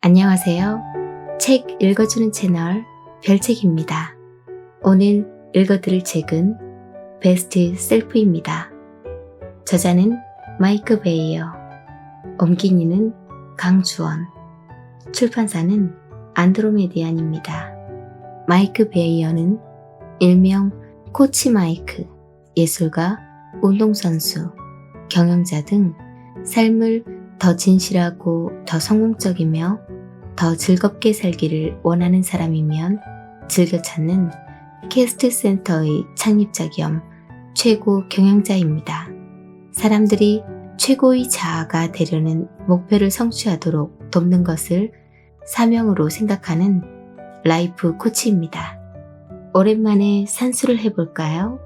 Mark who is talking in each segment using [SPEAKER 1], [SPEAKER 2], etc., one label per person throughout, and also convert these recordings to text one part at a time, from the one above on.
[SPEAKER 1] 안녕하세요. 책 읽어주는 채널 별책입니다. 오늘 읽어드릴 책은 베스트 셀프입니다. 저자는 마이크 베이어, 옮긴이는 강주원, 출판사는 안드로메디안입니다. 마이크 베이어는 일명 코치 마이크, 예술가, 운동선수, 경영자 등 삶을 더 진실하고 더 성공적이며 더 즐겁게 살기를 원하는 사람이면 즐겨 찾는 캐스트 센터의 창립자 겸 최고 경영자입니다. 사람들이 최고의 자아가 되려는 목표를 성취하도록 돕는 것을 사명으로 생각하는 라이프 코치입니다. 오랜만에 산수를 해볼까요?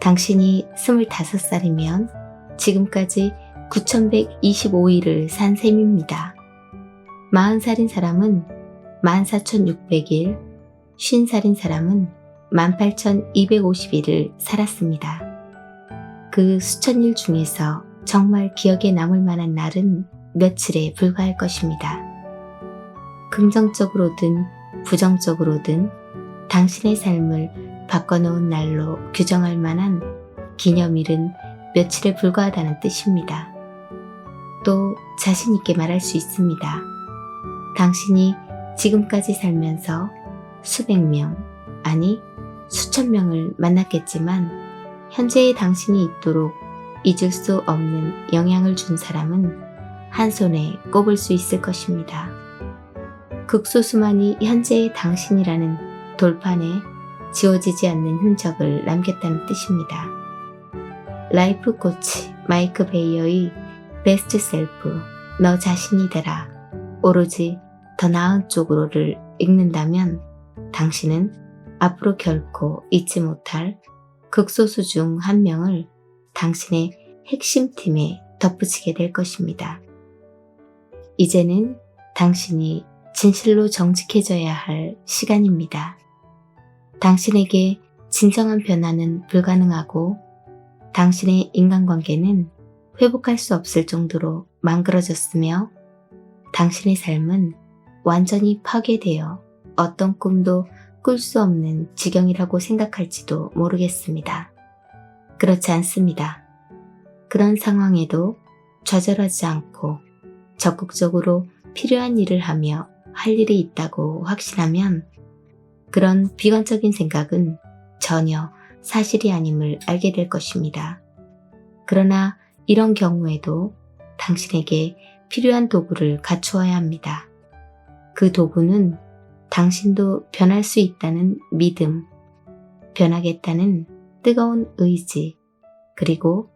[SPEAKER 1] 당신이 25살이면 지금까지 9,125일을 산 셈입니다. 40살인 사람은 14,600일, 50살인 사람은 18,250일을 살았습니다. 그 수천 일 중에서 정말 기억에 남을 만한 날은 며칠에 불과할 것입니다. 긍정적으로든 부정적으로든 당신의 삶을 바꿔놓은 날로 규정할 만한 기념일은 며칠에 불과하다는 뜻입니다. 또 자신 있게 말할 수 있습니다. 당신이 지금까지 살면서 수백 명, 아니 수천 명을 만났겠지만 현재의 당신이 있도록 잊을 수 없는 영향을 준 사람은 한 손에 꼽을 수 있을 것입니다. 극소수만이 현재의 당신이라는 돌판에 지워지지 않는 흔적을 남겼다는 뜻입니다. 라이프 코치 마이크 베이어의 베스트 셀프, 너 자신이 되라, 오로지 더 나은 쪽으로를 읽는다면 당신은 앞으로 결코 잊지 못할 극소수 중 한 명을 당신의 핵심 팀에 덧붙이게 될 것입니다. 이제는 당신이 진실로 정직해져야 할 시간입니다. 당신에게 진정한 변화는 불가능하고 당신의 인간관계는 회복할 수 없을 정도로 망가져졌으며 당신의 삶은 완전히 파괴되어 어떤 꿈도 꿀 수 없는 지경이라고 생각할지도 모르겠습니다. 그렇지 않습니다. 그런 상황에도 좌절하지 않고 적극적으로 필요한 일을 하며 할 일이 있다고 확신하면 그런 비관적인 생각은 전혀 사실이 아님을 알게 될 것입니다. 그러나 이런 경우에도 당신에게 필요한 도구를 갖추어야 합니다. 그 도구는 당신도 변할 수 있다는 믿음, 변하겠다는 뜨거운 의지, 그리고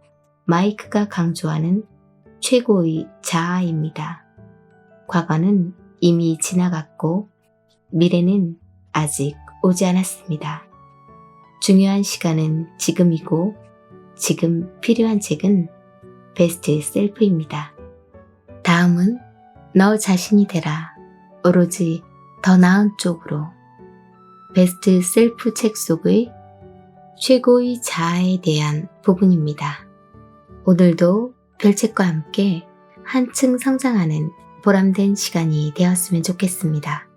[SPEAKER 1] 마이크가 강조하는 최고의 자아입니다. 과거는 이미 지나갔고 미래는 아직 오지 않았습니다. 중요한 시간은 지금이고 지금 필요한 책은 베스트 셀프입니다. 다음은 너 자신이 되라, 오로지 더 나은 쪽으로. 베스트 셀프 책 속의 최고의 자아에 대한 부분입니다. 오늘도 별책과 함께 한층 성장하는 보람된 시간이 되었으면 좋겠습니다.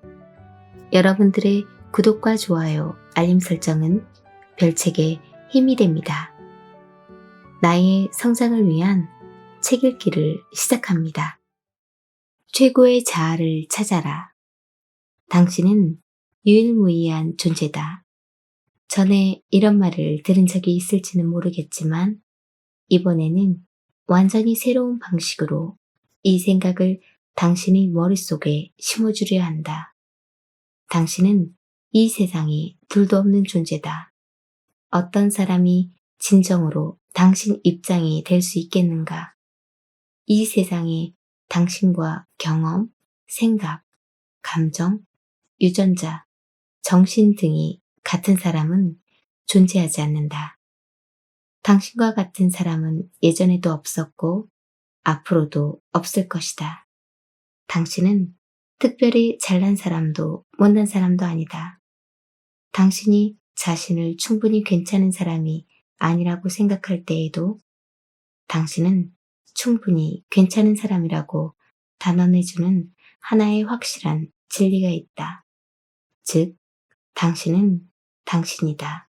[SPEAKER 1] 여러분들의 구독과 좋아요, 알림 설정은 별책의 힘이 됩니다. 나의 성장을 위한 책 읽기를 시작합니다. 최고의 자아를 찾아라. 당신은 유일무이한 존재다. 전에 이런 말을 들은 적이 있을지는 모르겠지만 이번에는 완전히 새로운 방식으로 이 생각을 당신의 머릿속에 심어주려 한다. 당신은 이 세상에 둘도 없는 존재다. 어떤 사람이 진정으로 당신 입장이 될 수 있겠는가? 이 세상에 당신과 경험, 생각, 감정, 유전자, 정신 등이 같은 사람은 존재하지 않는다. 당신과 같은 사람은 예전에도 없었고 앞으로도 없을 것이다. 당신은 특별히 잘난 사람도 못난 사람도 아니다. 당신이 자신을 충분히 괜찮은 사람이 아니라고 생각할 때에도 당신은 충분히 괜찮은 사람이라고 단언해주는 하나의 확실한 진리가 있다. 즉, 당신은 당신이다.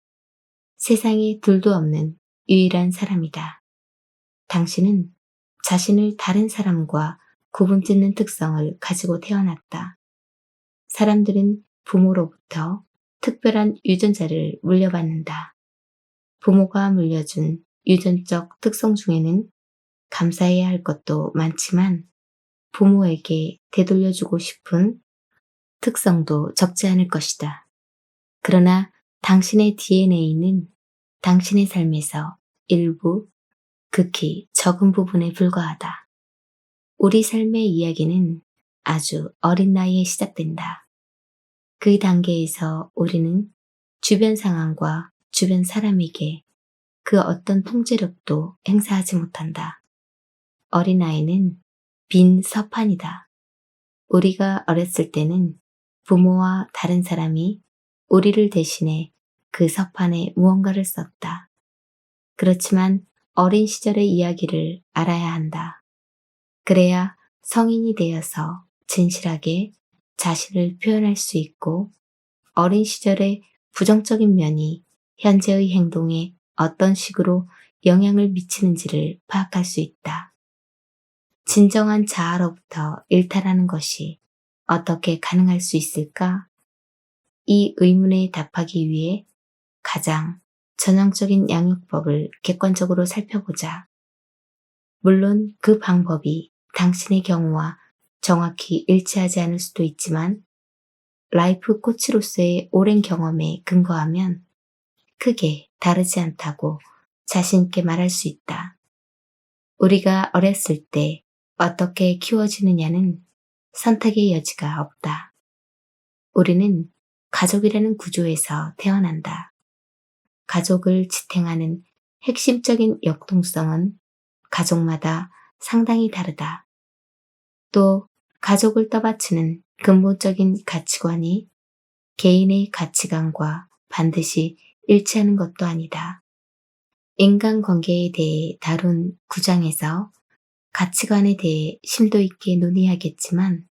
[SPEAKER 1] 세상에 둘도 없는 유일한 사람이다. 당신은 자신을 다른 사람과 구분짓는 특성을 가지고 태어났다. 사람들은 부모로부터 특별한 유전자를 물려받는다. 부모가 물려준 유전적 특성 중에는 감사해야 할 것도 많지만 부모에게 되돌려주고 싶은 특성도 적지 않을 것이다. 그러나 당신의 DNA는 당신의 삶에서 일부, 극히 적은 부분에 불과하다. 우리 삶의 이야기는 아주 어린 나이에 시작된다. 그 단계에서 우리는 주변 상황과 주변 사람에게 그 어떤 통제력도 행사하지 못한다. 어린아이는 빈 서판이다. 우리가 어렸을 때는 부모와 다른 사람이 우리를 대신해 그 서판에 무언가를 썼다. 그렇지만 어린 시절의 이야기를 알아야 한다. 그래야 성인이 되어서 진실하게 자신을 표현할 수 있고 어린 시절의 부정적인 면이 현재의 행동에 어떤 식으로 영향을 미치는지를 파악할 수 있다. 진정한 자아로부터 일탈하는 것이 어떻게 가능할 수 있을까? 이 의문에 답하기 위해 가장 전형적인 양육법을 객관적으로 살펴보자. 물론 그 방법이 당신의 경우와 정확히 일치하지 않을 수도 있지만 라이프 코치로서의 오랜 경험에 근거하면 크게 다르지 않다고 자신있게 말할 수 있다. 우리가 어렸을 때 어떻게 키워지느냐는 선택의 여지가 없다. 우리는 가족이라는 구조에서 태어난다. 가족을 지탱하는 핵심적인 역동성은 가족마다 상당히 다르다. 또 가족을 떠받치는 근본적인 가치관이 개인의 가치관과 반드시 일치하는 것도 아니다. 인간관계에 대해 다룬 9장에서 가치관에 대해 심도 있게 논의하겠지만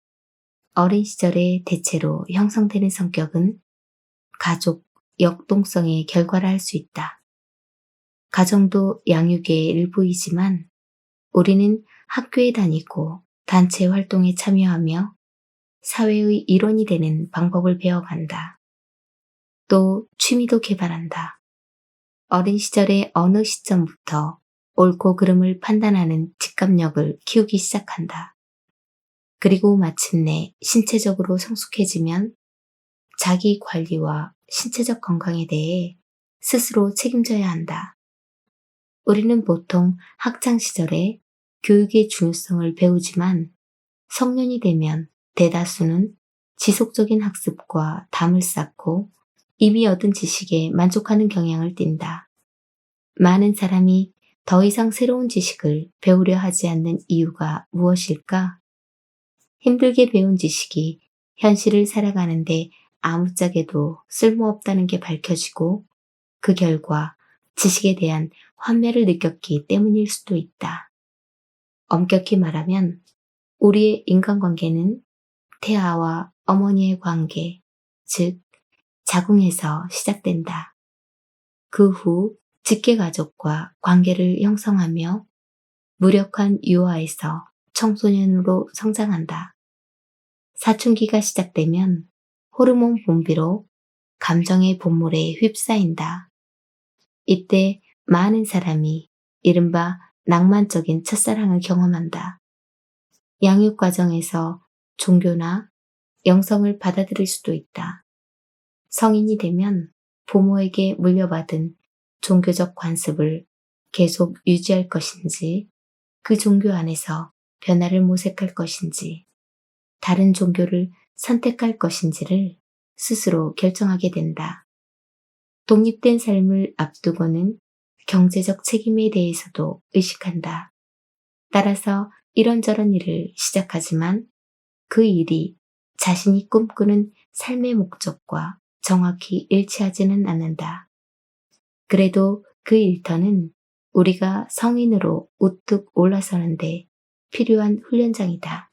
[SPEAKER 1] 어린 시절에 대체로 형성되는 성격은 가족 역동성의 결과라 할 수 있다. 가정도 양육의 일부이지만 우리는 학교에 다니고 단체 활동에 참여하며 사회의 일원이 되는 방법을 배워간다. 또 취미도 개발한다. 어린 시절의 어느 시점부터 옳고 그름을 판단하는 직감력을 키우기 시작한다. 그리고 마침내 신체적으로 성숙해지면 자기 관리와 신체적 건강에 대해 스스로 책임져야 한다. 우리는 보통 학창 시절에 교육의 중요성을 배우지만 성년이 되면 대다수는 지속적인 학습과 담을 쌓고 이미 얻은 지식에 만족하는 경향을 띈다. 많은 사람이 더 이상 새로운 지식을 배우려 하지 않는 이유가 무엇일까? 힘들게 배운 지식이 현실을 살아가는데 아무짝에도 쓸모없다는 게 밝혀지고 그 결과 지식에 대한 환멸을 느꼈기 때문일 수도 있다. 엄격히 말하면 우리의 인간관계는 태아와 어머니의 관계, 즉 자궁에서 시작된다. 그 후 직계가족과 관계를 형성하며 무력한 유아에서 청소년으로 성장한다. 사춘기가 시작되면 호르몬 분비로 감정의 본물에 휩싸인다. 이때 많은 사람이 이른바 낭만적인 첫사랑을 경험한다. 양육 과정에서 종교나 영성을 받아들일 수도 있다. 성인이 되면 부모에게 물려받은 종교적 관습을 계속 유지할 것인지, 그 종교 안에서 변화를 모색할 것인지, 다른 종교를 선택할 것인지를 스스로 결정하게 된다. 독립된 삶을 앞두고는 경제적 책임에 대해서도 의식한다. 따라서 이런저런 일을 시작하지만 그 일이 자신이 꿈꾸는 삶의 목적과 정확히 일치하지는 않는다. 그래도 그 일터는 우리가 성인으로 우뚝 올라서는데 필요한 훈련장이다.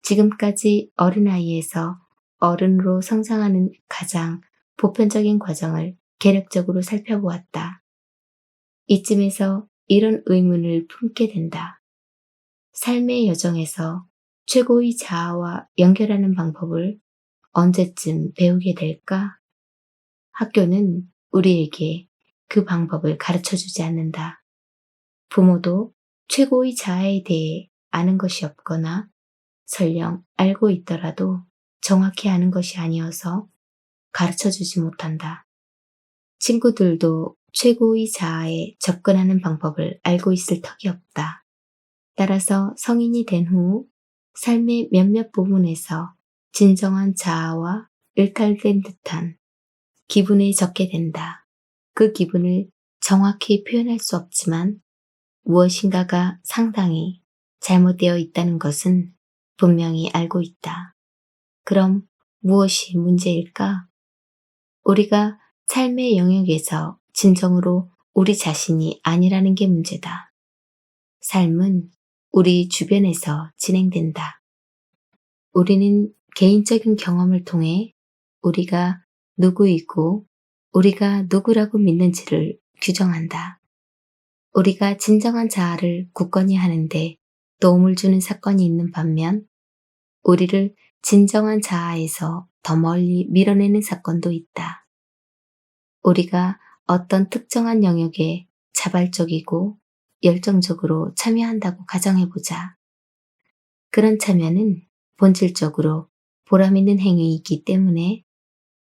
[SPEAKER 1] 지금까지 어린아이에서 어른으로 성장하는 가장 보편적인 과정을 계략적으로 살펴보았다. 이쯤에서 이런 의문을 품게 된다. 삶의 여정에서 최고의 자아와 연결하는 방법을 언제쯤 배우게 될까? 학교는 우리에게 그 방법을 가르쳐 주지 않는다. 부모도 최고의 자아에 대해 아는 것이 없거나 설령 알고 있더라도 정확히 아는 것이 아니어서 가르쳐 주지 못한다. 친구들도 최고의 자아에 접근하는 방법을 알고 있을 턱이 없다. 따라서 성인이 된 후 삶의 몇몇 부분에서 진정한 자아와 일탈된 듯한 기분을 적게 된다. 그 기분을 정확히 표현할 수 없지만 무엇인가가 상당히 잘못되어 있다는 것은 분명히 알고 있다. 그럼 무엇이 문제일까? 우리가 삶의 영역에서 진정으로 우리 자신이 아니라는 게 문제다. 삶은 우리 주변에서 진행된다. 우리는 개인적인 경험을 통해 우리가 누구이고 우리가 누구라고 믿는지를 규정한다. 우리가 진정한 자아를 굳건히 하는데 도움을 주는 사건이 있는 반면 우리를 진정한 자아에서 더 멀리 밀어내는 사건도 있다. 우리가 어떤 특정한 영역에 자발적이고 열정적으로 참여한다고 가정해보자. 그런 참여는 본질적으로 보람 있는 행위이기 때문에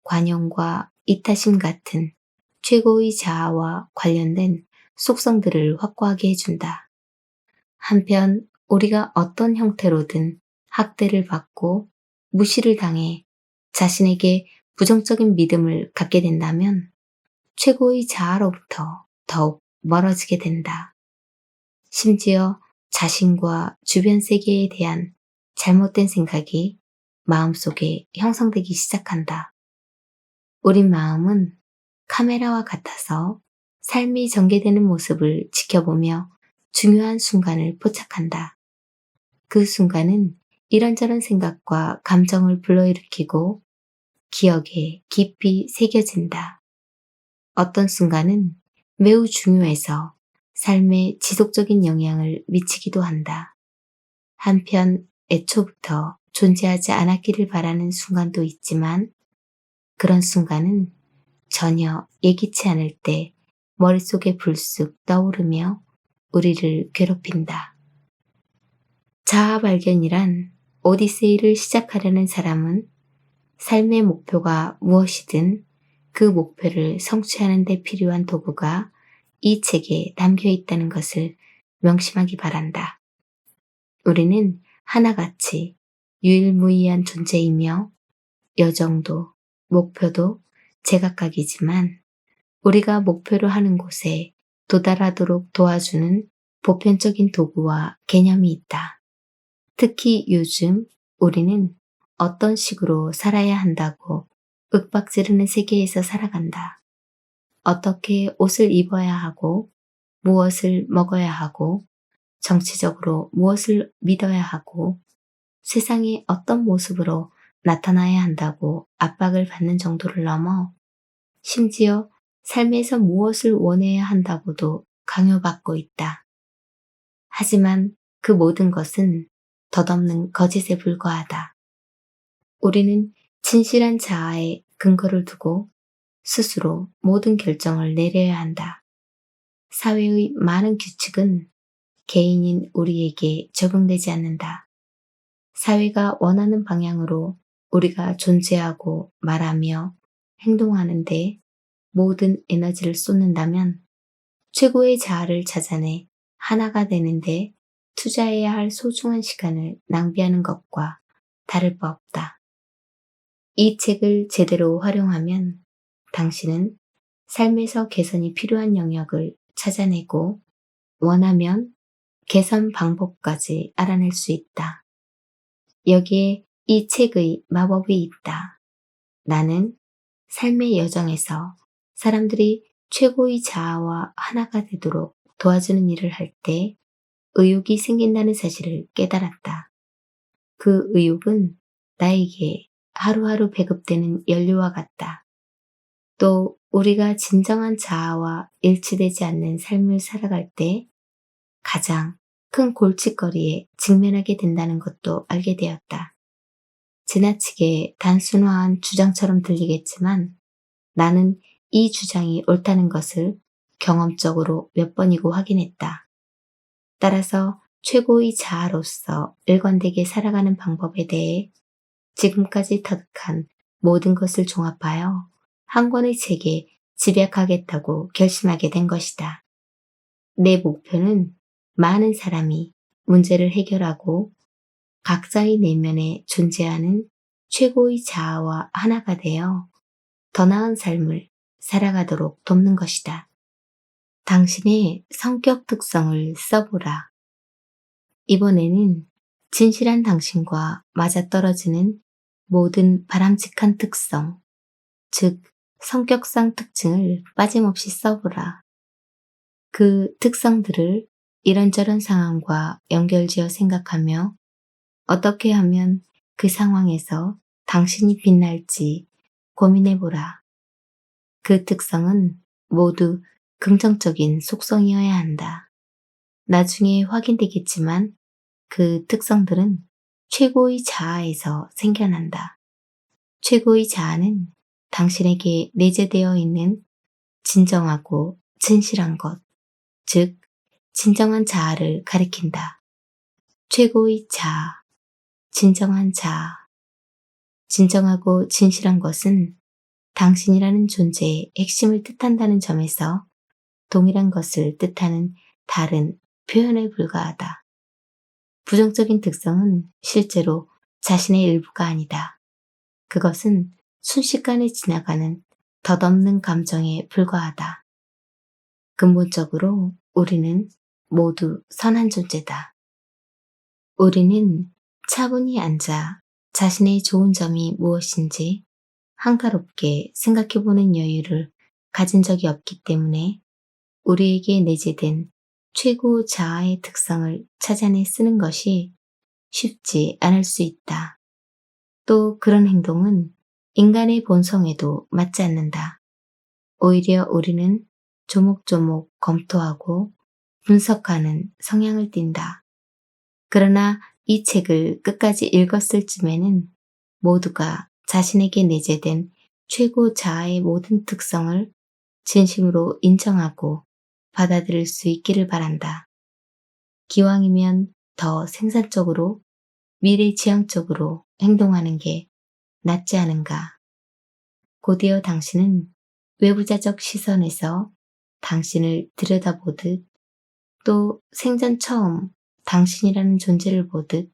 [SPEAKER 1] 관용과 이타심 같은 최고의 자아와 관련된 속성들을 확고하게 해준다. 한편 우리가 어떤 형태로든 학대를 받고 무시를 당해 자신에게 부정적인 믿음을 갖게 된다면 최고의 자아로부터 더욱 멀어지게 된다. 심지어 자신과 주변 세계에 대한 잘못된 생각이 마음속에 형성되기 시작한다. 우리 마음은 카메라와 같아서 삶이 전개되는 모습을 지켜보며 중요한 순간을 포착한다. 그 순간은 이런저런 생각과 감정을 불러일으키고 기억에 깊이 새겨진다. 어떤 순간은 매우 중요해서 삶에 지속적인 영향을 미치기도 한다. 한편 애초부터 존재하지 않았기를 바라는 순간도 있지만 그런 순간은 전혀 예기치 않을 때 머릿속에 불쑥 떠오르며 우리를 괴롭힌다. 자아 발견이란 오디세이를 시작하려는 사람은 삶의 목표가 무엇이든 그 목표를 성취하는 데 필요한 도구가 이 책에 담겨 있다는 것을 명심하기 바란다. 우리는 하나같이 유일무이한 존재이며 여정도 목표도 제각각이지만 우리가 목표로 하는 곳에 도달하도록 도와주는 보편적인 도구와 개념이 있다. 특히 요즘 우리는 어떤 식으로 살아야 한다고 윽박지르는 세계에서 살아간다. 어떻게 옷을 입어야 하고 무엇을 먹어야 하고 정치적으로 무엇을 믿어야 하고 세상에 어떤 모습으로 나타나야 한다고 압박을 받는 정도를 넘어 심지어 삶에서 무엇을 원해야 한다고도 강요받고 있다. 하지만 그 모든 것은 덧없는 거짓에 불과하다. 우리는 진실한 자아에 근거를 두고 스스로 모든 결정을 내려야 한다. 사회의 많은 규칙은 개인인 우리에게 적용되지 않는다. 사회가 원하는 방향으로 우리가 존재하고 말하며 행동하는데 모든 에너지를 쏟는다면 최고의 자아를 찾아내 하나가 되는데 투자해야 할 소중한 시간을 낭비하는 것과 다를 바 없다. 이 책을 제대로 활용하면 당신은 삶에서 개선이 필요한 영역을 찾아내고 원하면 개선 방법까지 알아낼 수 있다. 여기에 이 책의 마법이 있다. 나는 삶의 여정에서 사람들이 최고의 자아와 하나가 되도록 도와주는 일을 할 때 의욕이 생긴다는 사실을 깨달았다. 그 의욕은 나에게 하루하루 배급되는 연료와 같다. 또 우리가 진정한 자아와 일치되지 않는 삶을 살아갈 때 가장 큰 골칫거리에 직면하게 된다는 것도 알게 되었다. 지나치게 단순화한 주장처럼 들리겠지만 나는 이 주장이 옳다는 것을 경험적으로 몇 번이고 확인했다. 따라서 최고의 자아로서 일관되게 살아가는 방법에 대해 지금까지 터득한 모든 것을 종합하여 한 권의 책에 집약하겠다고 결심하게 된 것이다. 내 목표는 많은 사람이 문제를 해결하고 각자의 내면에 존재하는 최고의 자아와 하나가 되어 더 나은 삶을 살아가도록 돕는 것이다. 당신의 성격 특성을 써보라. 이번에는 진실한 당신과 맞아떨어지는 모든 바람직한 특성, 즉 성격상 특징을 빠짐없이 써보라. 그 특성들을 이런저런 상황과 연결지어 생각하며 어떻게 하면 그 상황에서 당신이 빛날지 고민해보라. 그 특성은 모두 긍정적인 속성이어야 한다. 나중에 확인되겠지만 그 특성들은 최고의 자아에서 생겨난다. 최고의 자아는 당신에게 내재되어 있는 진정하고 진실한 것, 즉 진정한 자아를 가리킨다. 최고의 자아, 진정한 자아. 진정하고 진실한 것은 당신이라는 존재의 핵심을 뜻한다는 점에서 동일한 것을 뜻하는 다른 표현에 불과하다. 부정적인 특성은 실제로 자신의 일부가 아니다. 그것은 순식간에 지나가는 덧없는 감정에 불과하다. 근본적으로 우리는 모두 선한 존재다. 우리는 차분히 앉아 자신의 좋은 점이 무엇인지 한가롭게 생각해보는 여유를 가진 적이 없기 때문에 우리에게 내재된 최고 자아의 특성을 찾아내 쓰는 것이 쉽지 않을 수 있다. 또 그런 행동은 인간의 본성에도 맞지 않는다. 오히려 우리는 조목조목 검토하고 분석하는 성향을 띈다. 그러나 이 책을 끝까지 읽었을 쯤에는 모두가 자신에게 내재된 최고 자아의 모든 특성을 진심으로 인정하고 받아들일 수 있기를 바란다. 기왕이면 더 생산적으로 미래지향적으로 행동하는 게 낫지 않은가. 곧이어 당신은 외부자적 시선에서 당신을 들여다보듯 또 생전 처음 당신이라는 존재를 보듯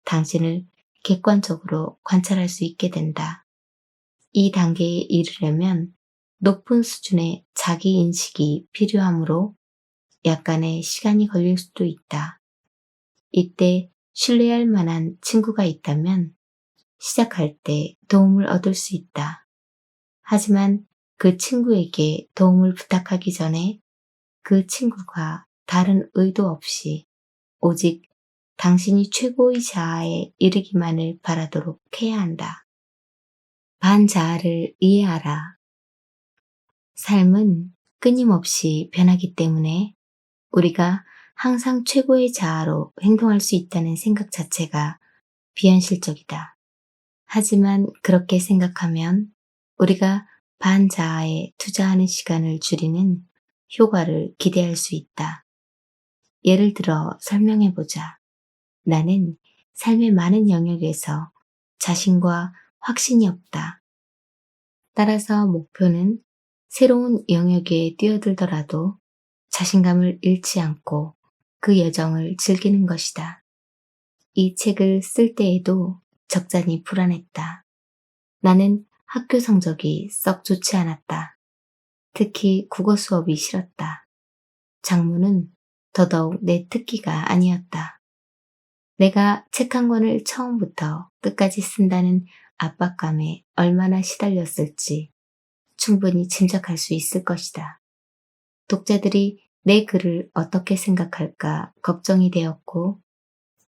[SPEAKER 1] 당신을 객관적으로 관찰할 수 있게 된다. 이 단계에 이르려면 높은 수준의 자기 인식이 필요하므로 약간의 시간이 걸릴 수도 있다. 이때 신뢰할 만한 친구가 있다면 시작할 때 도움을 얻을 수 있다. 하지만 그 친구에게 도움을 부탁하기 전에 그 친구가 다른 의도 없이 오직 당신이 최고의 자아에 이르기만을 바라도록 해야 한다. 반자아를 이해하라. 삶은 끊임없이 변하기 때문에 우리가 항상 최고의 자아로 행동할 수 있다는 생각 자체가 비현실적이다. 하지만 그렇게 생각하면 우리가 반자아에 투자하는 시간을 줄이는 효과를 기대할 수 있다. 예를 들어 설명해보자. 나는 삶의 많은 영역에서 자신과 확신이 없다. 따라서 목표는 새로운 영역에 뛰어들더라도 자신감을 잃지 않고 그 여정을 즐기는 것이다. 이 책을 쓸 때에도 적잖이 불안했다. 나는 학교 성적이 썩 좋지 않았다. 특히 국어 수업이 싫었다. 작문은 더더욱 내 특기가 아니었다. 내가 책 한 권을 처음부터 끝까지 쓴다는 압박감에 얼마나 시달렸을지 충분히 짐작할 수 있을 것이다. 독자들이 내 글을 어떻게 생각할까 걱정이 되었고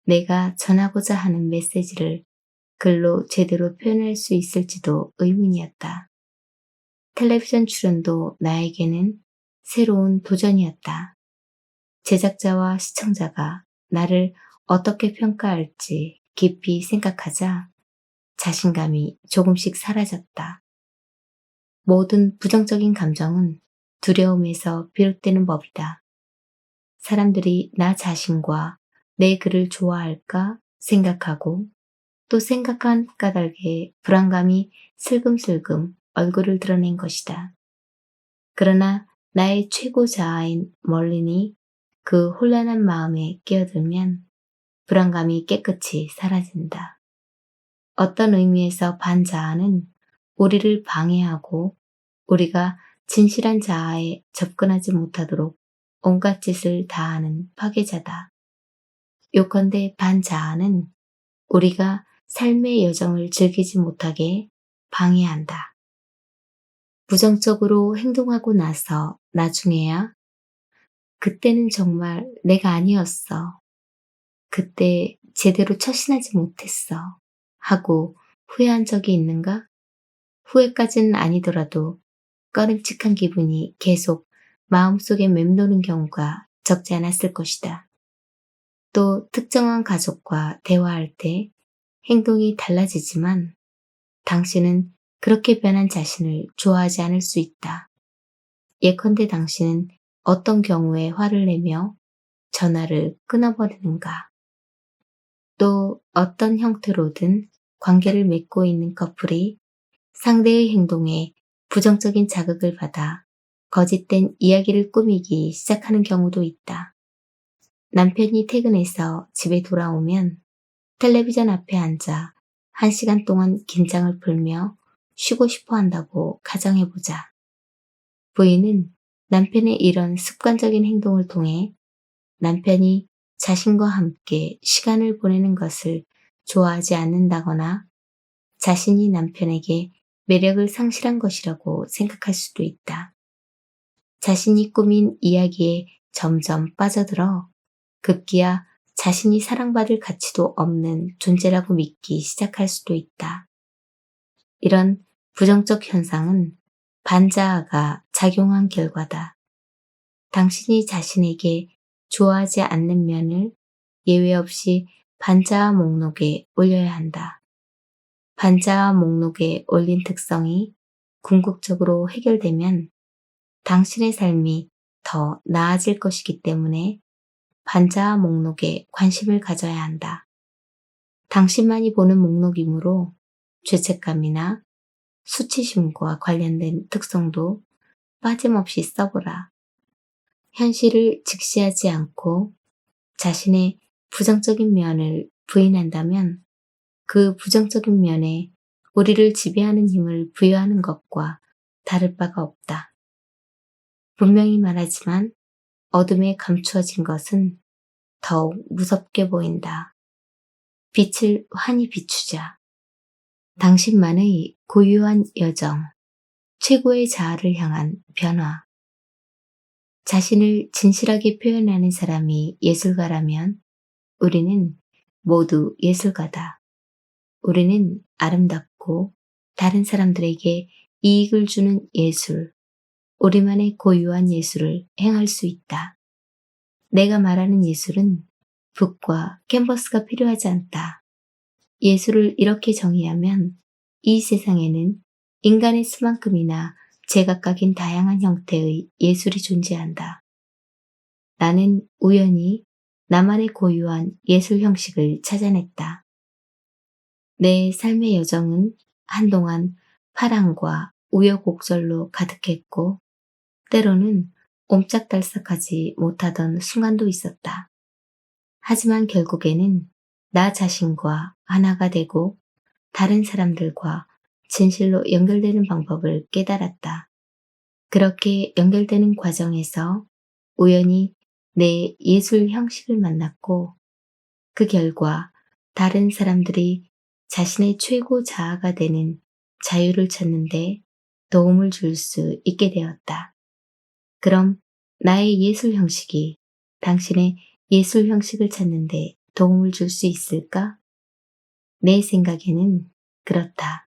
[SPEAKER 1] 내가 전하고자 하는 메시지를 글로 제대로 표현할 수 있을지도 의문이었다. 텔레비전 출연도 나에게는 새로운 도전이었다. 제작자와 시청자가 나를 어떻게 평가할지 깊이 생각하자 자신감이 조금씩 사라졌다. 모든 부정적인 감정은 두려움에서 비롯되는 법이다. 사람들이 나 자신과 내 글을 좋아할까 생각하고 또 생각한 까닭에 불안감이 슬금슬금 얼굴을 드러낸 것이다. 그러나 나의 최고 자아인 멀린이 그 혼란한 마음에 끼어들면 불안감이 깨끗이 사라진다. 어떤 의미에서 반자아는 우리를 방해하고 우리가 진실한 자아에 접근하지 못하도록 온갖 짓을 다하는 파괴자다. 요컨대 반자아는 우리가 삶의 여정을 즐기지 못하게 방해한다. 부정적으로 행동하고 나서 나중에야 그때는 정말 내가 아니었어. 그때 제대로 처신하지 못했어. 하고 후회한 적이 있는가? 후회까지는 아니더라도 꺼림칙한 기분이 계속 마음속에 맴도는 경우가 적지 않았을 것이다. 또 특정한 가족과 대화할 때 행동이 달라지지만 당신은 그렇게 변한 자신을 좋아하지 않을 수 있다. 예컨대 당신은 어떤 경우에 화를 내며 전화를 끊어버리는가? 또 어떤 형태로든 관계를 맺고 있는 커플이 상대의 행동에 부정적인 자극을 받아 거짓된 이야기를 꾸미기 시작하는 경우도 있다. 남편이 퇴근해서 집에 돌아오면 텔레비전 앞에 앉아 1시간 동안 긴장을 풀며 쉬고 싶어 한다고 가정해보자. 부인은 남편의 이런 습관적인 행동을 통해 남편이 자신과 함께 시간을 보내는 것을 좋아하지 않는다거나 자신이 남편에게 매력을 상실한 것이라고 생각할 수도 있다. 자신이 꾸민 이야기에 점점 빠져들어 급기야 자신이 사랑받을 가치도 없는 존재라고 믿기 시작할 수도 있다. 이런 부정적 현상은 반자아가 작용한 결과다. 당신이 자신에게 좋아하지 않는 면을 예외 없이 반자아 목록에 올려야 한다. 반자아 목록에 올린 특성이 궁극적으로 해결되면 당신의 삶이 더 나아질 것이기 때문에 반자아 목록에 관심을 가져야 한다. 당신만이 보는 목록이므로 죄책감이나 수치심과 관련된 특성도 빠짐없이 써보라. 현실을 직시하지 않고 자신의 부정적인 면을 부인한다면 그 부정적인 면에 우리를 지배하는 힘을 부여하는 것과 다를 바가 없다. 분명히 말하지만 어둠에 감추어진 것은 더욱 무섭게 보인다. 빛을 환히 비추자. 당신만의 고유한 여정, 최고의 자아를 향한 변화. 자신을 진실하게 표현하는 사람이 예술가라면 우리는 모두 예술가다. 우리는 아름답고 다른 사람들에게 이익을 주는 예술, 우리만의 고유한 예술을 행할 수 있다. 내가 말하는 예술은 붓과 캔버스가 필요하지 않다. 예술을 이렇게 정의하면 이 세상에는 인간의 수만큼이나 제각각인 다양한 형태의 예술이 존재한다. 나는 우연히 나만의 고유한 예술 형식을 찾아냈다. 내 삶의 여정은 한동안 파랑과 우여곡절로 가득했고 때로는 옴짝달싹하지 못하던 순간도 있었다. 하지만 결국에는 나 자신과 하나가 되고 다른 사람들과 진실로 연결되는 방법을 깨달았다. 그렇게 연결되는 과정에서 우연히 내 예술 형식을 만났고 그 결과 다른 사람들이 자신의 최고 자아가 되는 자유를 찾는데 도움을 줄 수 있게 되었다. 그럼 나의 예술 형식이 당신의 예술 형식을 찾는데 도움을 줄 수 있을까? 내 생각에는 그렇다.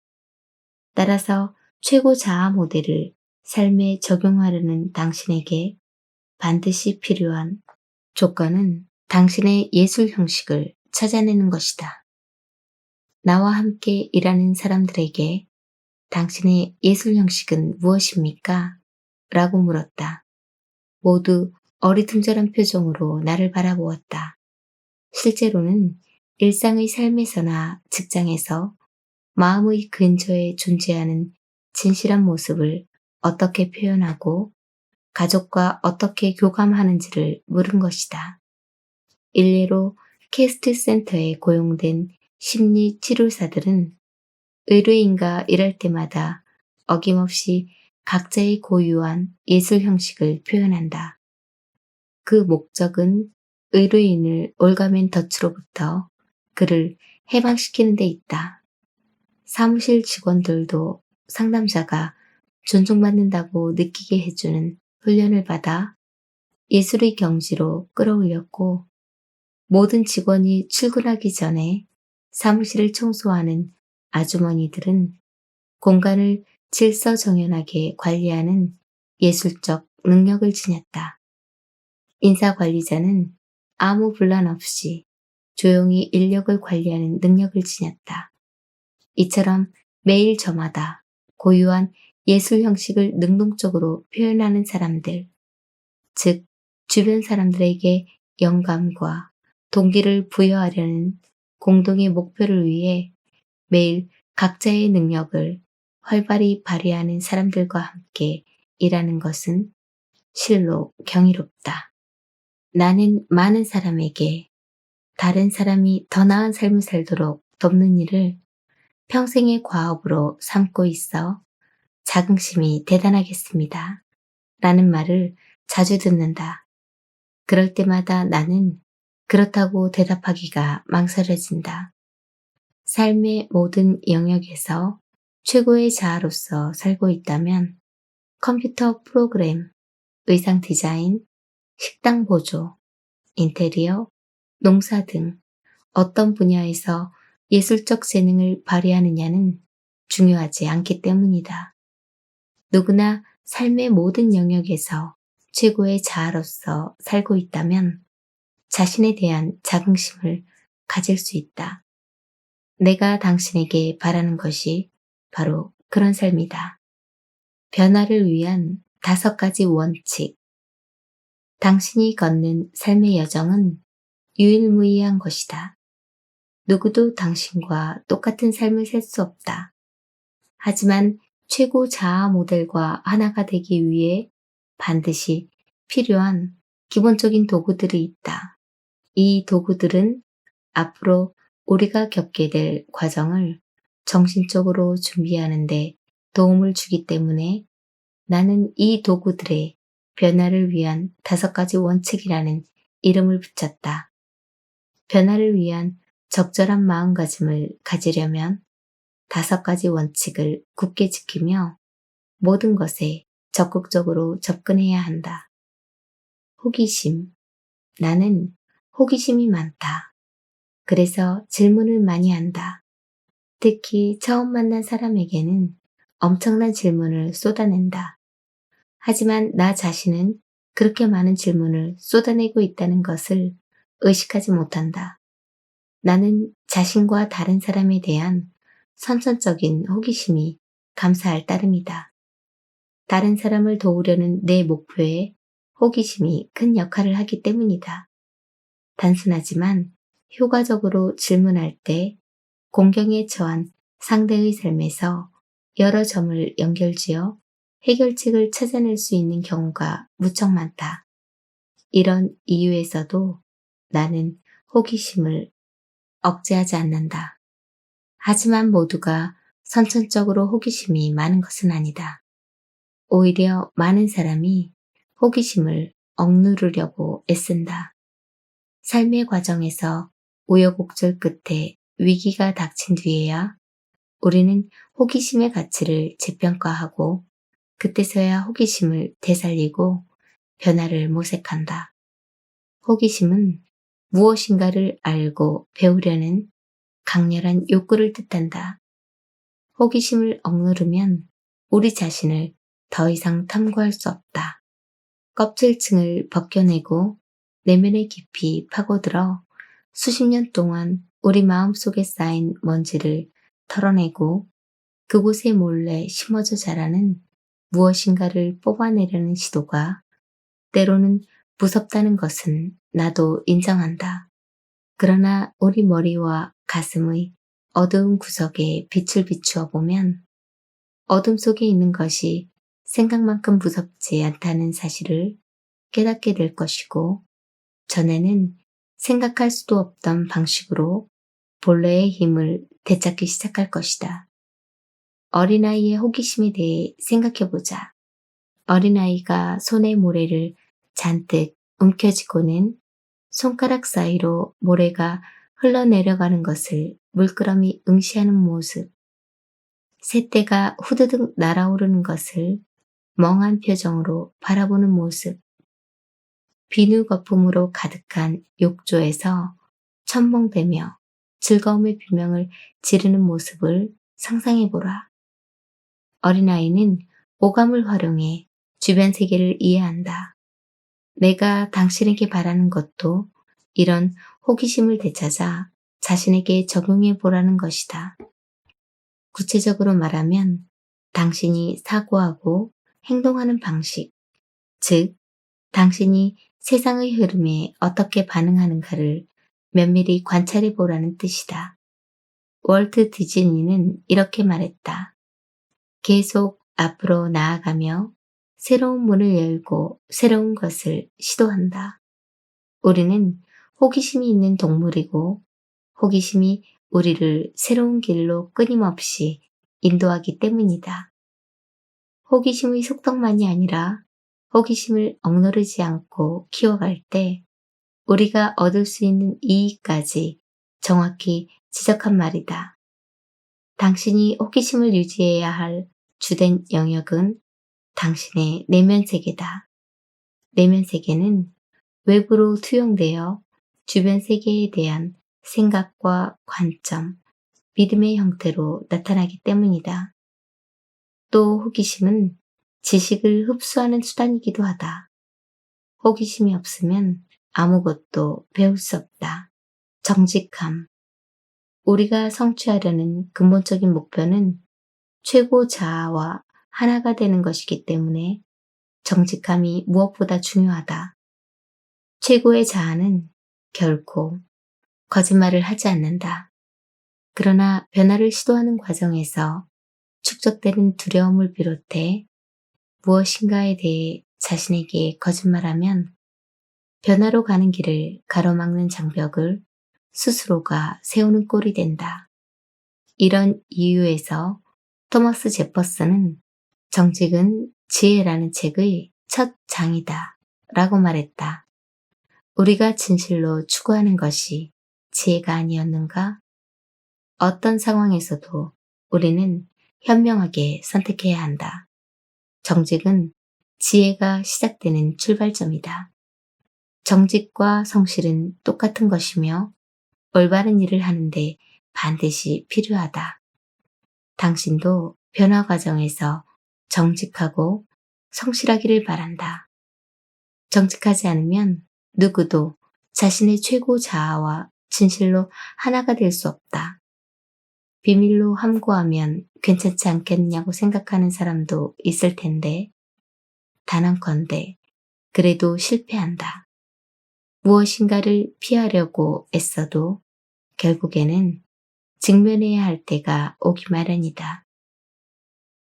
[SPEAKER 1] 따라서 최고 자아 모델을 삶에 적용하려는 당신에게 반드시 필요한 조건은 당신의 예술 형식을 찾아내는 것이다. 나와 함께 일하는 사람들에게 당신의 예술 형식은 무엇입니까? 라고 물었다. 모두 어리둥절한 표정으로 나를 바라보았다. 실제로는 일상의 삶에서나 직장에서 마음의 근처에 존재하는 진실한 모습을 어떻게 표현하고 가족과 어떻게 교감하는지를 물은 것이다. 일례로 캐스트 센터에 고용된 심리 치료사들은 의뢰인과 일할 때마다 어김없이 각자의 고유한 예술 형식을 표현한다. 그 목적은 의뢰인을 올가맨 덫으로부터 그를 해방시키는 데 있다. 사무실 직원들도 상담자가 존중받는다고 느끼게 해주는 훈련을 받아 예술의 경지로 끌어올렸고, 모든 직원이 출근하기 전에 사무실을 청소하는 아주머니들은 공간을 질서정연하게 관리하는 예술적 능력을 지녔다. 인사관리자는 아무 분란 없이 조용히 인력을 관리하는 능력을 지녔다. 이처럼 매일 저마다 고유한 예술 형식을 능동적으로 표현하는 사람들, 즉 주변 사람들에게 영감과 동기를 부여하려는 공동의 목표를 위해 매일 각자의 능력을 활발히 발휘하는 사람들과 함께 일하는 것은 실로 경이롭다. 나는 많은 사람에게 다른 사람이 더 나은 삶을 살도록 돕는 일을 평생의 과업으로 삼고 있어 자긍심이 대단하겠습니다. 라는 말을 자주 듣는다. 그럴 때마다 나는 그렇다고 대답하기가 망설여진다. 삶의 모든 영역에서 최고의 자아로서 살고 있다면 컴퓨터 프로그램, 의상 디자인, 식당 보조, 인테리어, 농사 등 어떤 분야에서 예술적 재능을 발휘하느냐는 중요하지 않기 때문이다. 누구나 삶의 모든 영역에서 최고의 자아로서 살고 있다면 자신에 대한 자긍심을 가질 수 있다. 내가 당신에게 바라는 것이 바로 그런 삶이다. 변화를 위한 5가지 원칙. 당신이 걷는 삶의 여정은 유일무이한 것이다. 누구도 당신과 똑같은 삶을 살 수 없다. 하지만 최고 자아 모델과 하나가 되기 위해 반드시 필요한 기본적인 도구들이 있다. 이 도구들은 앞으로 우리가 겪게 될 과정을 정신적으로 준비하는 데 도움을 주기 때문에 나는 이 도구들의 변화를 위한 5가지 원칙이라는 이름을 붙였다. 변화를 위한 적절한 마음가짐을 가지려면 5가지 원칙을 굳게 지키며 모든 것에 적극적으로 접근해야 한다. 호기심. 나는 호기심이 많다. 그래서 질문을 많이 한다. 특히 처음 만난 사람에게는 엄청난 질문을 쏟아낸다. 하지만 나 자신은 그렇게 많은 질문을 쏟아내고 있다는 것을 의식하지 못한다. 나는 자신과 다른 사람에 대한 선천적인 호기심이 감사할 따름이다. 다른 사람을 도우려는 내 목표에 호기심이 큰 역할을 하기 때문이다. 단순하지만 효과적으로 질문할 때 공경에 처한 상대의 삶에서 여러 점을 연결지어 해결책을 찾아낼 수 있는 경우가 무척 많다. 이런 이유에서도 나는 호기심을 억제하지 않는다. 하지만 모두가 선천적으로 호기심이 많은 것은 아니다. 오히려 많은 사람이 호기심을 억누르려고 애쓴다. 삶의 과정에서 우여곡절 끝에 위기가 닥친 뒤에야 우리는 호기심의 가치를 재평가하고 그때서야 호기심을 되살리고 변화를 모색한다. 호기심은 무엇인가를 알고 배우려는 강렬한 욕구를 뜻한다. 호기심을 억누르면 우리 자신을 더 이상 탐구할 수 없다. 껍질층을 벗겨내고 내면에 깊이 파고들어 수십 년 동안 우리 마음속에 쌓인 먼지를 털어내고 그곳에 몰래 심어져 자라는 무엇인가를 뽑아내려는 시도가 때로는 무섭다는 것은 나도 인정한다. 그러나 우리 머리와 가슴의 어두운 구석에 빛을 비추어 보면 어둠 속에 있는 것이 생각만큼 무섭지 않다는 사실을 깨닫게 될 것이고, 전에는 생각할 수도 없던 방식으로 본래의 힘을 되찾기 시작할 것이다. 어린아이의 호기심에 대해 생각해보자. 어린아이가 손에 모래를 잔뜩 움켜쥐고는 손가락 사이로 모래가 흘러내려가는 것을 물끄러미 응시하는 모습. 새떼가 후드득 날아오르는 것을 멍한 표정으로 바라보는 모습. 비누 거품으로 가득한 욕조에서 첨벙대며 즐거움의 비명을 지르는 모습을 상상해보라. 어린아이는 오감을 활용해 주변 세계를 이해한다. 내가 당신에게 바라는 것도 이런 호기심을 되찾아 자신에게 적용해보라는 것이다. 구체적으로 말하면 당신이 사고하고 행동하는 방식, 즉 당신이 세상의 흐름에 어떻게 반응하는가를 면밀히 관찰해 보라는 뜻이다. 월트 디즈니는 이렇게 말했다. 계속 앞으로 나아가며 새로운 문을 열고 새로운 것을 시도한다. 우리는 호기심이 있는 동물이고 호기심이 우리를 새로운 길로 끊임없이 인도하기 때문이다. 호기심의 속덕만이 아니라 호기심을 억누르지 않고 키워갈 때 우리가 얻을 수 있는 이익까지 정확히 지적한 말이다. 당신이 호기심을 유지해야 할 주된 영역은 당신의 내면 세계다. 내면 세계는 외부로 투영되어 주변 세계에 대한 생각과 관점, 믿음의 형태로 나타나기 때문이다. 또 호기심은 지식을 흡수하는 수단이기도 하다. 호기심이 없으면 아무것도 배울 수 없다. 정직함. 우리가 성취하려는 근본적인 목표는 최고 자아와 하나가 되는 것이기 때문에 정직함이 무엇보다 중요하다. 최고의 자아는 결코 거짓말을 하지 않는다. 그러나 변화를 시도하는 과정에서 축적되는 두려움을 비롯해 무엇인가에 대해 자신에게 거짓말하면 변화로 가는 길을 가로막는 장벽을 스스로가 세우는 꼴이 된다. 이런 이유에서 토머스 제퍼슨은 정직은 지혜라는 책의 첫 장이다 라고 말했다. 우리가 진실로 추구하는 것이 지혜가 아니었는가? 어떤 상황에서도 우리는 현명하게 선택해야 한다. 정직은 지혜가 시작되는 출발점이다. 정직과 성실은 똑같은 것이며 올바른 일을 하는데 반드시 필요하다. 당신도 변화 과정에서 정직하고 성실하기를 바란다. 정직하지 않으면 누구도 자신의 최고 자아와 진실로 하나가 될 수 없다. 비밀로 함구하면 괜찮지 않겠냐고 생각하는 사람도 있을 텐데 단언컨대 그래도 실패한다. 무엇인가를 피하려고 애써도 결국에는 직면해야 할 때가 오기 마련이다.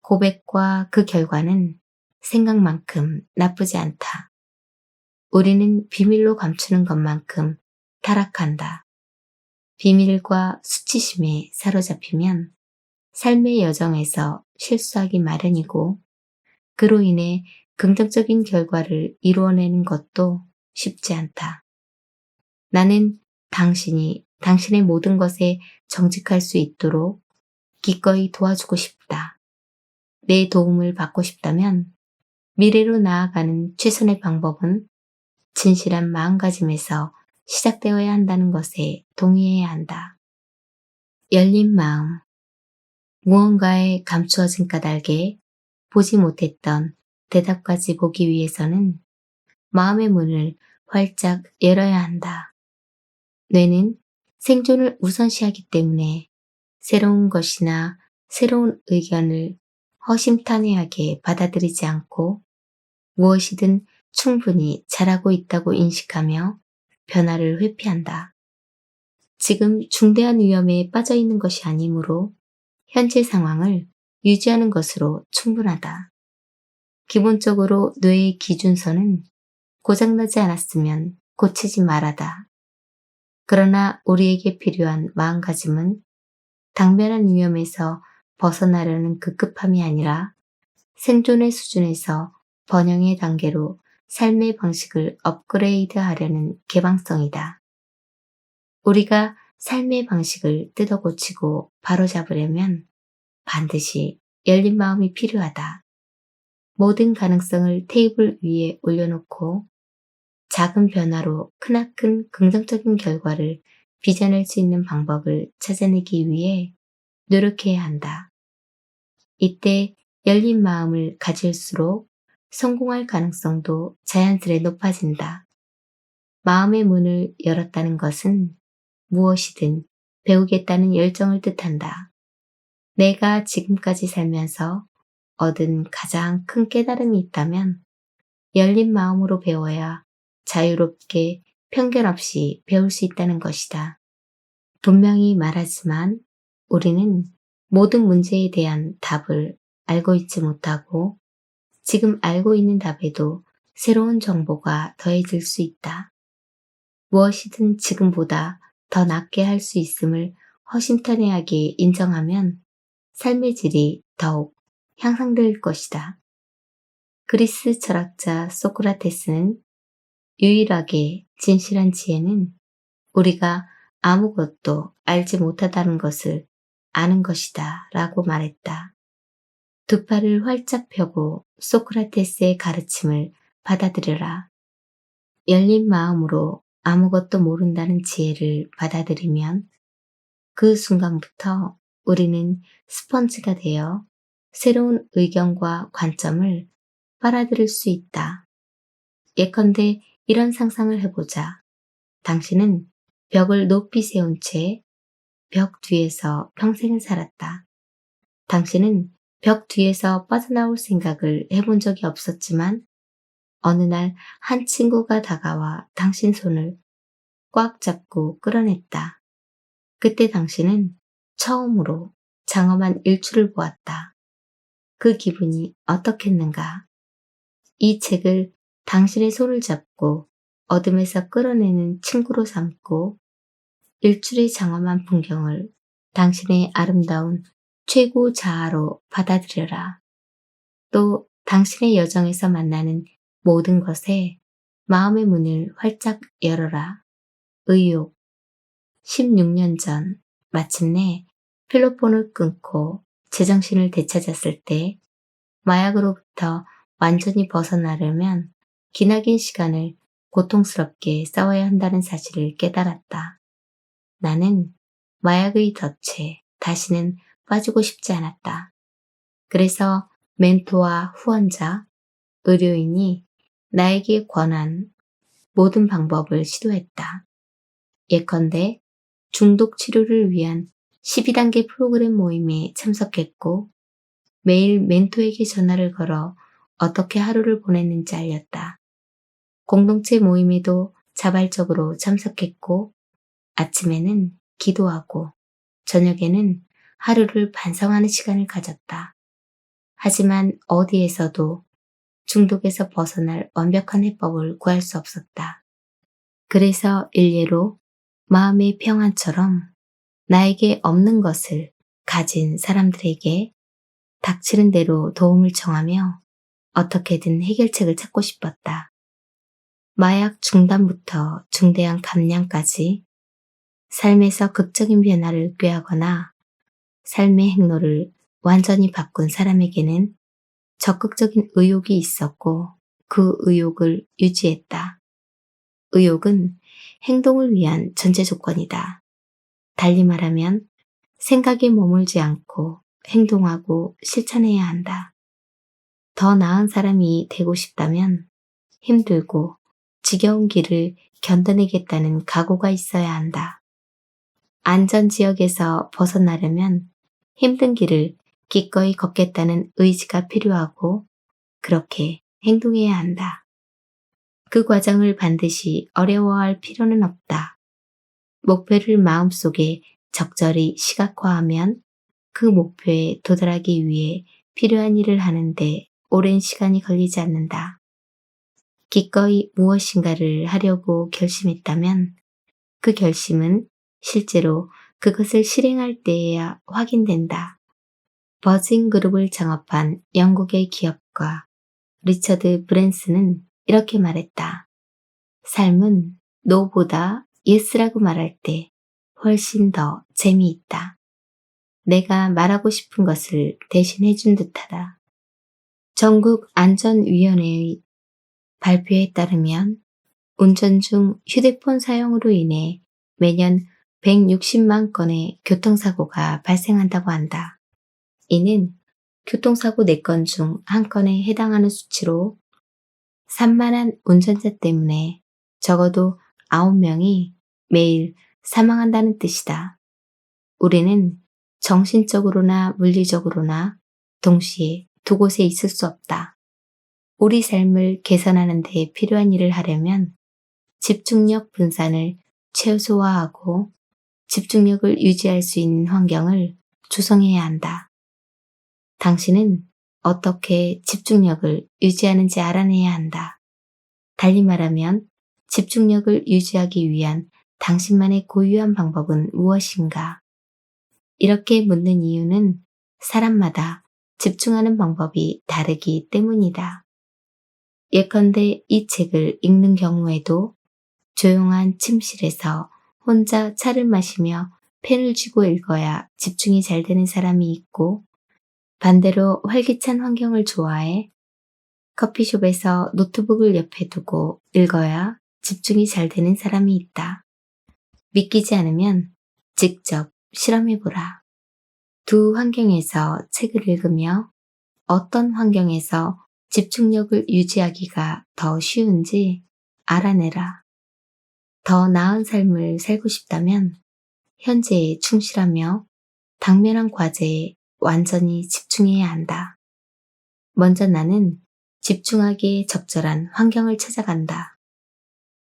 [SPEAKER 1] 고백과 그 결과는 생각만큼 나쁘지 않다. 우리는 비밀로 감추는 것만큼 타락한다. 비밀과 수치심에 사로잡히면 삶의 여정에서 실수하기 마련이고 그로 인해 긍정적인 결과를 이루어내는 것도 쉽지 않다. 나는 당신이 당신의 모든 것에 정직할 수 있도록 기꺼이 도와주고 싶다. 내 도움을 받고 싶다면 미래로 나아가는 최선의 방법은 진실한 마음가짐에서 시작되어야 한다는 것에 동의해야 한다. 열린 마음. 무언가에 감추어진 까닭에 보지 못했던 대답까지 보기 위해서는 마음의 문을 활짝 열어야 한다. 뇌는 생존을 우선시하기 때문에 새로운 것이나 새로운 의견을 허심탄회하게 받아들이지 않고 무엇이든 충분히 잘하고 있다고 인식하며 변화를 회피한다. 지금 중대한 위험에 빠져 있는 것이 아니므로 현재 상황을 유지하는 것으로 충분하다. 기본적으로 뇌의 기준선은 고장나지 않았으면 고치지 말아다. 그러나 우리에게 필요한 마음가짐은 당면한 위험에서 벗어나려는 급급함이 아니라 생존의 수준에서 번영의 단계로 삶의 방식을 업그레이드하려는 개방성이다. 우리가 삶의 방식을 뜯어 고치고 바로잡으려면 반드시 열린 마음이 필요하다. 모든 가능성을 테이블 위에 올려놓고 작은 변화로 크나큰 긍정적인 결과를 빚어낼 수 있는 방법을 찾아내기 위해 노력해야 한다. 이때 열린 마음을 가질수록 성공할 가능성도 자연스레 높아진다. 마음의 문을 열었다는 것은 무엇이든 배우겠다는 열정을 뜻한다. 내가 지금까지 살면서 얻은 가장 큰 깨달음이 있다면 열린 마음으로 배워야 자유롭게 편견 없이 배울 수 있다는 것이다. 분명히 말하지만 우리는 모든 문제에 대한 답을 알고 있지 못하고 지금 알고 있는 답에도 새로운 정보가 더해질 수 있다. 무엇이든 지금보다 더 낫게 할 수 있음을 허심탄회하게 인정하면 삶의 질이 더욱 향상될 것이다. 그리스 철학자 소크라테스는 유일하게 진실한 지혜는 우리가 아무것도 알지 못하다는 것을 아는 것이다 라고 말했다. 두 팔을 활짝 펴고 소크라테스의 가르침을 받아들여라. 열린 마음으로 아무것도 모른다는 지혜를 받아들이면 그 순간부터 우리는 스펀지가 되어 새로운 의견과 관점을 빨아들일 수 있다. 예컨대 이런 상상을 해보자. 당신은 벽을 높이 세운 채 벽 뒤에서 평생을 살았다. 당신은 벽 뒤에서 빠져나올 생각을 해본 적이 없었지만 어느 날 한 친구가 다가와 당신 손을 꽉 잡고 끌어냈다. 그때 당신은 처음으로 장엄한 일출을 보았다. 그 기분이 어떻겠는가? 이 책을 당신의 손을 잡고 어둠에서 끌어내는 친구로 삼고 일출의 장엄한 풍경을 당신의 아름다운 최고 자아로 받아들여라. 또 당신의 여정에서 만나는 모든 것에 마음의 문을 활짝 열어라. 의욕. 16년 전 마침내 필로폰을 끊고 제정신을 되찾았을 때 마약으로부터 완전히 벗어나려면 기나긴 시간을 고통스럽게 싸워야 한다는 사실을 깨달았다. 나는 마약의 덫에 다시는 빠지고 싶지 않았다. 그래서 멘토와 후원자, 의료인이 나에게 권한 모든 방법을 시도했다. 예컨대 중독 치료를 위한 12단계 프로그램 모임에 참석했고 매일 멘토에게 전화를 걸어 어떻게 하루를 보냈는지 알렸다. 공동체 모임에도 자발적으로 참석했고 아침에는 기도하고 저녁에는 하루를 반성하는 시간을 가졌다. 하지만 어디에서도 중독에서 벗어날 완벽한 해법을 구할 수 없었다. 그래서 일례로 마음의 평안처럼 나에게 없는 것을 가진 사람들에게 닥치는 대로 도움을 청하며 어떻게든 해결책을 찾고 싶었다. 마약 중단부터 중대한 감량까지 삶에서 극적인 변화를 꾀하거나 삶의 행로를 완전히 바꾼 사람에게는 적극적인 의욕이 있었고 그 의욕을 유지했다. 의욕은 행동을 위한 전제 조건이다. 달리 말하면 생각에 머물지 않고 행동하고 실천해야 한다. 더 나은 사람이 되고 싶다면 힘들고 지겨운 길을 견뎌내겠다는 각오가 있어야 한다. 안전지역에서 벗어나려면 힘든 길을 기꺼이 걷겠다는 의지가 필요하고 그렇게 행동해야 한다. 그 과정을 반드시 어려워할 필요는 없다. 목표를 마음속에 적절히 시각화하면 그 목표에 도달하기 위해 필요한 일을 하는데 오랜 시간이 걸리지 않는다. 기꺼이 무엇인가를 하려고 결심했다면 그 결심은 실제로 그것을 실행할 때에야 확인된다. 버진 그룹을 창업한 영국의 기업가 리처드 브랜슨은 이렇게 말했다. 삶은 노보다 예스라고 말할 때 훨씬 더 재미있다. 내가 말하고 싶은 것을 대신해준 듯하다. 전국안전위원회의 발표에 따르면 운전 중 휴대폰 사용으로 인해 매년 160만 건의 교통사고가 발생한다고 한다. 이는 교통사고 4건 중 1건에 해당하는 수치로 산만한 운전자 때문에 적어도 9명이 매일 사망한다는 뜻이다. 우리는 정신적으로나 물리적으로나 동시에 두 곳에 있을 수 없다. 우리 삶을 개선하는 데 필요한 일을 하려면 집중력 분산을 최소화하고 집중력을 유지할 수 있는 환경을 조성해야 한다. 당신은 어떻게 집중력을 유지하는지 알아내야 한다. 달리 말하면 집중력을 유지하기 위한 당신만의 고유한 방법은 무엇인가? 이렇게 묻는 이유는 사람마다 집중하는 방법이 다르기 때문이다. 예컨대 이 책을 읽는 경우에도 조용한 침실에서 혼자 차를 마시며 펜을 쥐고 읽어야 집중이 잘 되는 사람이 있고 반대로 활기찬 환경을 좋아해 커피숍에서 노트북을 옆에 두고 읽어야 집중이 잘 되는 사람이 있다. 믿기지 않으면 직접 실험해보라. 두 환경에서 책을 읽으며 어떤 환경에서 집중력을 유지하기가 더 쉬운지 알아내라. 더 나은 삶을 살고 싶다면 현재에 충실하며 당면한 과제에 완전히 집중해야 한다. 먼저 나는 집중하기에 적절한 환경을 찾아간다.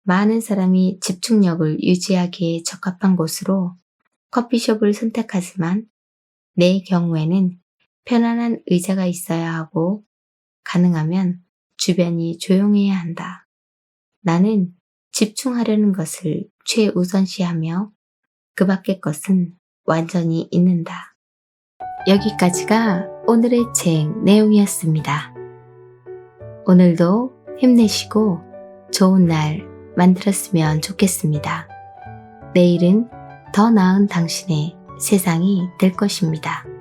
[SPEAKER 1] 많은 사람이 집중력을 유지하기에 적합한 곳으로 커피숍을 선택하지만 내 경우에는 편안한 의자가 있어야 하고 가능하면 주변이 조용해야 한다. 나는 집중하려는 것을 최우선시하며 그 밖의 것은 완전히 잊는다. 여기까지가 오늘의 책 내용이었습니다. 오늘도 힘내시고 좋은 날 만들었으면 좋겠습니다. 내일은 더 나은 당신의 세상이 될 것입니다.